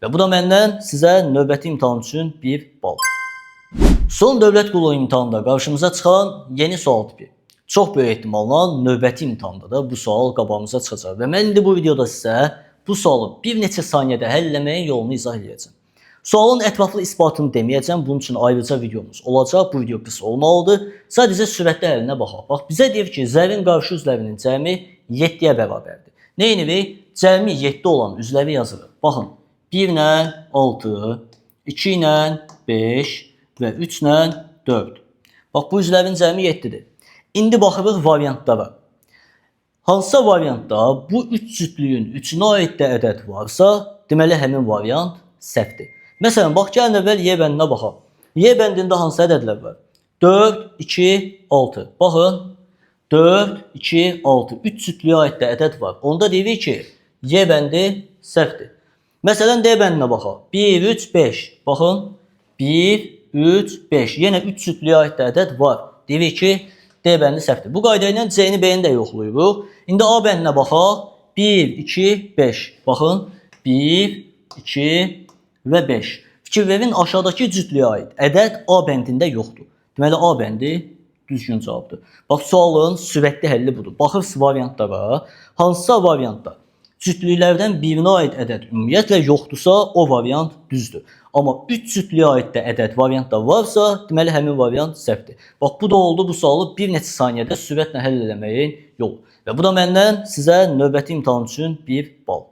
Və bu da məndən sizə növbəti imtahan üçün 1 bal. Son dövlət qulu imtahanında qarşımıza çıxan yeni sual tipi. Çox böyük ehtimalla növbəti imtahanda da bu sual qabağımıza çıxacaq və mən indi bu videoda sizə bu sualı bir neçə saniyədə həll etməyin yolunu izah edəcəm. Sualın ətraflı isbatını deməyəcəm, bunun üçün ayrıca videomuz olacaq. Bu video qısa olmalıdır. Sadəcə sürətli həllinə baxaq. Bax, bizə deyir ki, zərrin qarşı üzlərinin cəmi 7-yə bərabərdir. Neyinirik? Cəmi 7 olan üzləri yazırıq. Baxın, 1 ilə 6, 2 ilə 5 və 3 ilə 4. Bax, bu üzlərin cəmi 7-dir. İndi baxırıq variantlara. Hansısa variantda bu 3 cütlüyün 3-ünə aid də ədəd varsa, deməli həmin variant səhvdir. Məsələn, bax, gəlin əvvəl Y bəndinə baxaq. Y bəndində hansı ədədlər var? 4, 2, 6. Baxın, 4, 2, 6. 3 cütlüyə aid də ədəd var. Onda deyirik ki, Y bəndi səhvdir. Məsələn, D bəndinə baxaq. 1, 3, 5. Baxın, 1, 3, 5. Yenə 3 cütlüyə aid də ədəd var. Deyirik ki, D bəndi səhvdir. Bu qayda ilə C-ni, B-ni də yoxlayırıq. İndi A bəndinə baxaq. 1, 2, 5. Baxın, 1, 2 və 5. Fikir verin, aşağıdakı cütlüyə aid ədəd A bəndində yoxdur. Deməli, A bəndi düzgün cavabdır. Bax, sualın sürətli həlli budur. Baxırsınız variantlara. Hansısa variantda cütlüklərdən birinə aid ədəd ümumiyyətlə yoxdursa, o variant düzdür. Amma 3 cütlüyə aid də ədəd variantda varsa, deməli həmin variant səhvdir. Bax, bu da oldu bu sualı bir neçə saniyədə sürətlə həll etməyin yolu. Və bu da məndən sizə növbəti imtahan üçün 1 bal.